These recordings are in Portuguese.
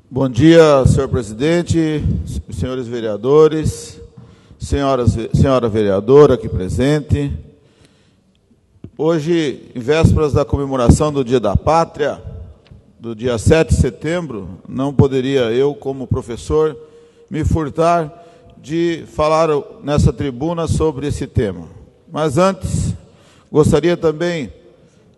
Bom dia, senhor presidente, senhores vereadores, senhora vereadora aqui presente. Hoje, em vésperas da comemoração do Dia da Pátria, do dia 7 de setembro, não poderia eu, como professor, me furtar de falar nessa tribuna sobre esse tema. Mas antes, gostaria também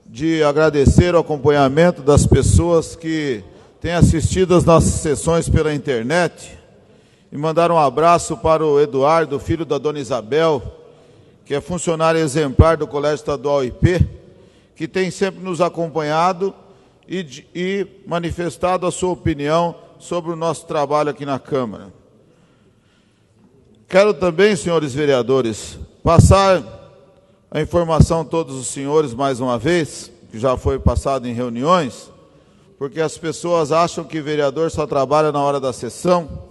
de agradecer o acompanhamento das pessoas que têm assistido às nossas sessões pela internet e mandar um abraço para o Eduardo, filho da dona Isabel, que é funcionário exemplar do Colégio Estadual IP, que tem sempre nos acompanhado e manifestado a sua opinião sobre o nosso trabalho aqui na Câmara. Quero também, senhores vereadores, passar a informação a todos os senhores mais uma vez, que já foi passado em reuniões, porque as pessoas acham que vereador só trabalha na hora da sessão,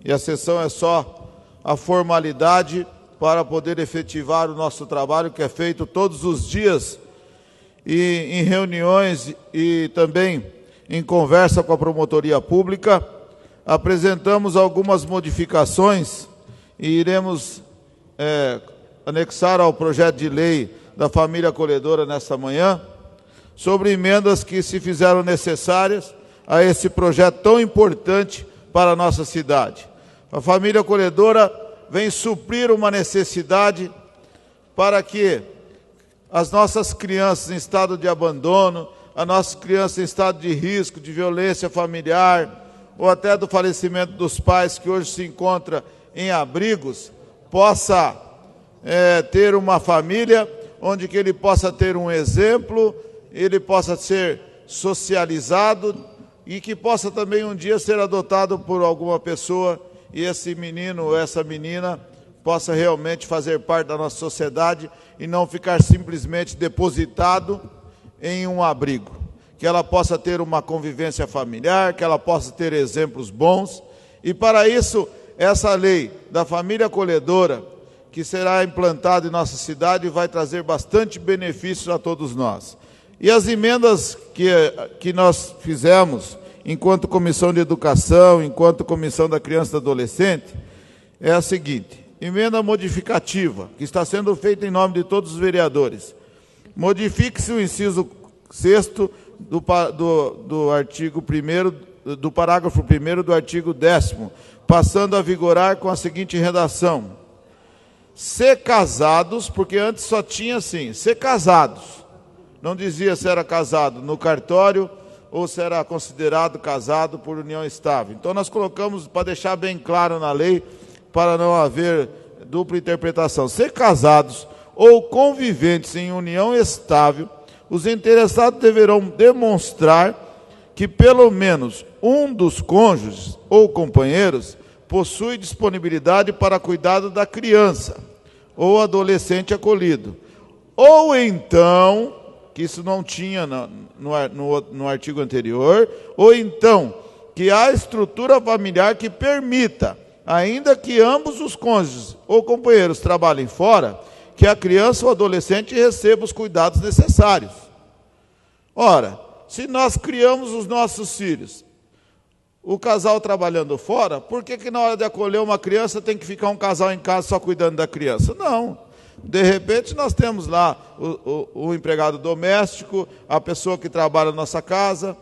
e a sessão é só a formalidade para poder efetivar o nosso trabalho, que é feito todos os dias, e em reuniões e também em conversa com a promotoria pública, apresentamos algumas modificações e iremos anexar ao projeto de lei da família acolhedora nesta manhã, sobre emendas que se fizeram necessárias a esse projeto tão importante para a nossa cidade. A família acolhedora vem suprir uma necessidade para que as nossas crianças em estado de abandono, as nossas crianças em estado de risco, de violência familiar, ou até do falecimento dos pais que hoje se encontram em abrigos, possa ter uma família onde que ele possa ter um exemplo, ele possa ser socializado e que possa também um dia ser adotado por alguma pessoa e esse menino ou essa menina possa realmente fazer parte da nossa sociedade e não ficar simplesmente depositado em um abrigo. Que ela possa ter uma convivência familiar, que ela possa ter exemplos bons. E para isso, essa lei da família acolhedora, que será implantada em nossa cidade, vai trazer bastante benefícios a todos nós. E as emendas que nós fizemos, enquanto Comissão de Educação, enquanto Comissão da Criança e do Adolescente, é a seguinte: emenda modificativa, que está sendo feita em nome de todos os vereadores. Modifique-se o inciso 6º do artigo 1º, do parágrafo 1º do artigo 10º, passando a vigorar com a seguinte redação: se casados, porque antes só tinha assim, se casados, não dizia se era casado no cartório ou se era considerado casado por união estável. Então nós colocamos para deixar bem claro na lei, para não haver dupla interpretação. Se casados ou conviventes em união estável, os interessados deverão demonstrar que pelo menos um dos cônjuges ou companheiros possui disponibilidade para cuidado da criança ou adolescente acolhido. Ou então, que isso não tinha no artigo anterior, ou então, que há estrutura familiar que permita, ainda que ambos os cônjuges ou companheiros trabalhem fora, que a criança ou adolescente receba os cuidados necessários. Ora, se nós criamos os nossos filhos, o casal trabalhando fora, por que na hora de acolher uma criança tem que ficar um casal em casa só cuidando da criança? Não. De repente nós temos lá o empregado doméstico, a pessoa que trabalha na nossa casa,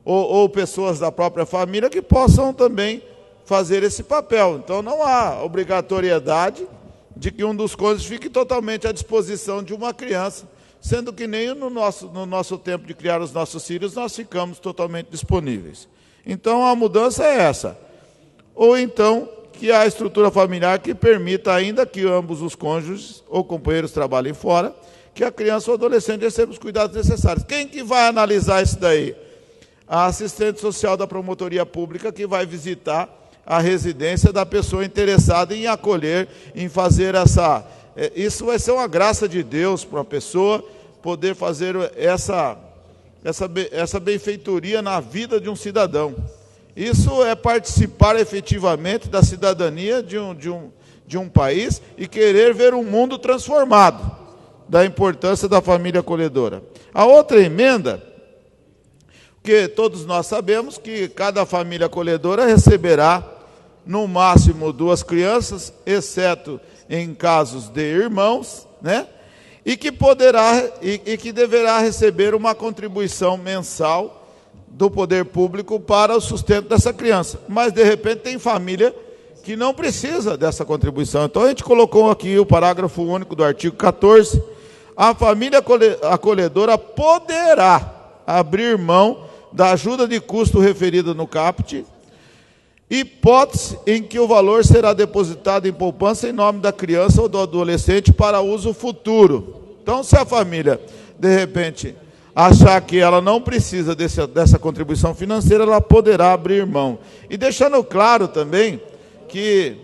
ou pessoas da própria família que possam também fazer esse papel. Então não há obrigatoriedade de que um dos cônjuges fique totalmente à disposição de uma criança, sendo que nem no nosso tempo de criar os nossos filhos nós ficamos totalmente disponíveis. Então a mudança é essa. Ou então que há estrutura familiar que permita, ainda que ambos os cônjuges ou companheiros trabalhem fora, que a criança ou adolescente receba os cuidados necessários. Quem que vai analisar isso daí? A assistente social da promotoria pública, que vai visitar a residência da pessoa interessada em acolher, em fazer essa... Isso vai ser uma graça de Deus para a pessoa poder fazer essa benfeitoria na vida de um cidadão. Isso é participar efetivamente da cidadania de um país e querer ver um mundo transformado, da importância da família acolhedora. A outra emenda, o porque todos nós sabemos que cada família acolhedora receberá no máximo 2 crianças, exceto em casos de irmãos, né? E que deverá receber uma contribuição mensal do poder público para o sustento dessa criança. Mas, de repente, tem família que não precisa dessa contribuição. Então, a gente colocou aqui o parágrafo único do artigo 14. A família acolhedora poderá abrir mão da ajuda de custo referida no caput, hipótese em que o valor será depositado em poupança em nome da criança ou do adolescente para uso futuro. Então, se a família, de repente, achar que ela não precisa dessa contribuição financeira, ela poderá abrir mão. E deixando claro também que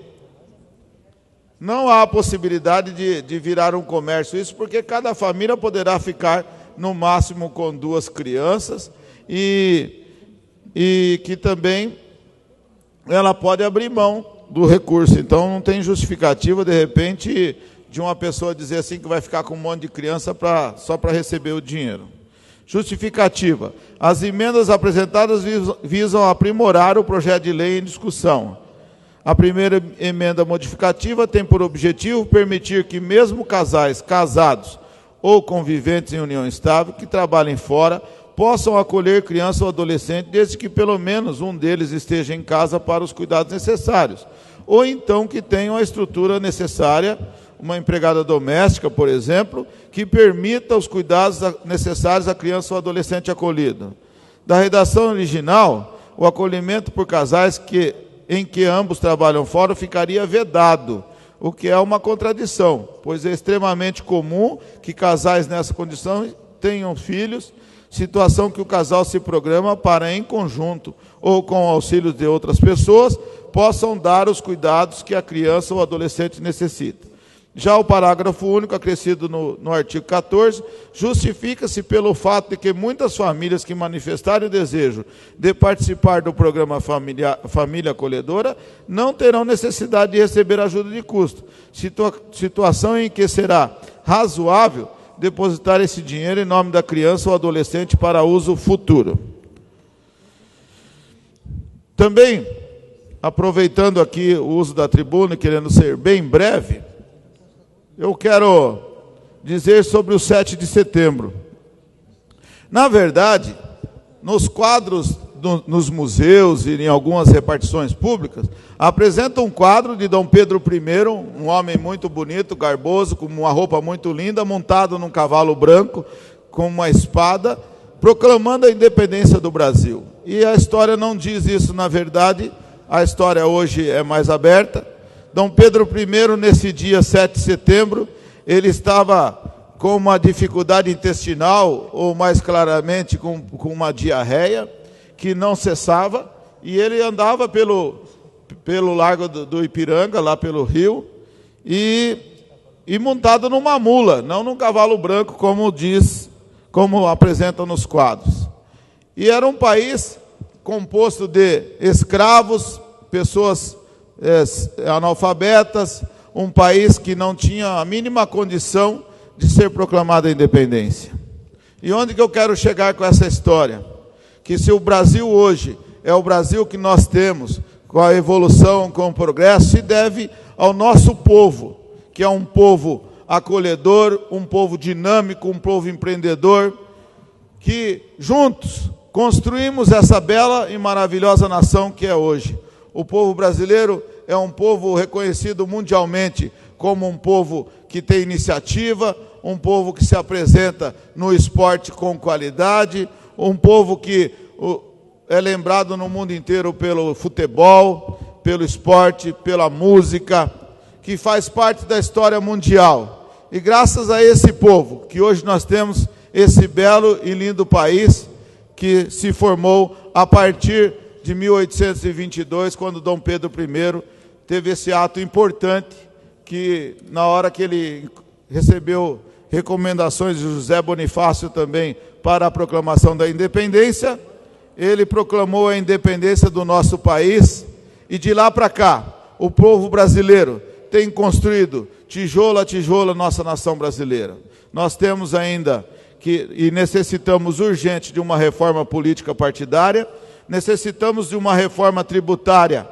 não há possibilidade de virar um comércio isso, porque cada família poderá ficar no máximo com 2 crianças e que também ela pode abrir mão do recurso. Então não tem justificativa, de repente, de uma pessoa dizer assim que vai ficar com um monte de criança só para receber o dinheiro. Justificativa. As emendas apresentadas visam aprimorar o projeto de lei em discussão. A primeira emenda modificativa tem por objetivo permitir que mesmo casais casados ou conviventes em união estável que trabalhem fora possam acolher criança ou adolescente desde que pelo menos um deles esteja em casa para os cuidados necessários, ou então que tenham a estrutura necessária, uma empregada doméstica, por exemplo, que permita os cuidados necessários à criança ou adolescente acolhido. Da redação original, o acolhimento por casais em que ambos trabalham fora ficaria vedado, o que é uma contradição, pois é extremamente comum que casais nessa condição tenham filhos, situação que o casal se programa para, em conjunto ou com o auxílio de outras pessoas, possam dar os cuidados que a criança ou adolescente necessita. Já o parágrafo único acrescido no artigo 14, justifica-se pelo fato de que muitas famílias que manifestarem o desejo de participar do programa Família Acolhedora não terão necessidade de receber ajuda de custo, situação em que será razoável depositar esse dinheiro em nome da criança ou adolescente para uso futuro. Também, aproveitando aqui o uso da tribuna e querendo ser bem breve, eu quero dizer sobre o 7 de setembro. Na verdade, nos quadros, nos museus e em algumas repartições públicas, apresenta um quadro de Dom Pedro I, um homem muito bonito, garboso, com uma roupa muito linda, montado num cavalo branco, com uma espada, proclamando a independência do Brasil. E a história não diz isso, na verdade, a história hoje é mais aberta. Dom Pedro I, nesse dia 7 de setembro, ele estava com uma dificuldade intestinal, ou mais claramente com uma diarreia, que não cessava, e ele andava pelo largo do Ipiranga, lá pelo rio, e montado numa mula, não num cavalo branco, como apresentam nos quadros. E era um país composto de escravos, pessoas analfabetas, um país que não tinha a mínima condição de ser proclamada a independência. E onde que eu quero chegar com essa história? Que se o Brasil hoje é o Brasil que nós temos, com a evolução, com o progresso, se deve ao nosso povo, que é um povo acolhedor, um povo dinâmico, um povo empreendedor, que juntos construímos essa bela e maravilhosa nação que é hoje. O povo brasileiro é um povo reconhecido mundialmente como um povo que tem iniciativa, um povo que se apresenta no esporte com qualidade, um povo que é lembrado no mundo inteiro pelo futebol, pelo esporte, pela música, que faz parte da história mundial. E graças a esse povo, que hoje nós temos esse belo e lindo país, que se formou a partir de 1822, quando Dom Pedro I teve esse ato importante, que na hora que ele recebeu recomendações de José Bonifácio também para a proclamação da independência, ele proclamou a independência do nosso país, e de lá para cá, o povo brasileiro tem construído tijolo a tijolo a nossa nação brasileira. Nós temos ainda e necessitamos urgente de uma reforma política partidária, necessitamos de uma reforma tributária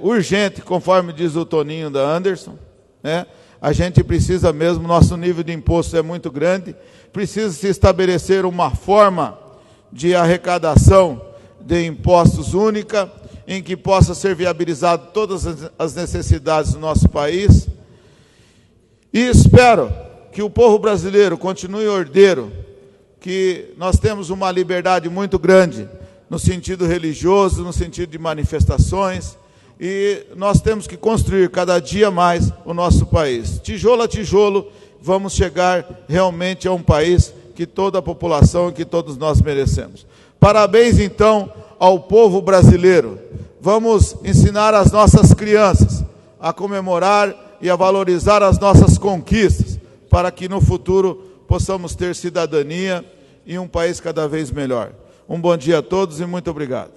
urgente, conforme diz o Toninho da Anderson, né? A gente precisa mesmo, nosso nível de imposto é muito grande, precisa se estabelecer uma forma de arrecadação de impostos única, em que possa ser viabilizado todas as necessidades do nosso país. E espero que o povo brasileiro continue ordeiro, que nós temos uma liberdade muito grande no sentido religioso, no sentido de manifestações, e nós temos que construir cada dia mais o nosso país. Tijolo a tijolo, vamos chegar realmente a um país que toda a população e que todos nós merecemos. Parabéns, então, ao povo brasileiro. Vamos ensinar as nossas crianças a comemorar e a valorizar as nossas conquistas, para que no futuro possamos ter cidadania e um país cada vez melhor. Um bom dia a todos e muito obrigado.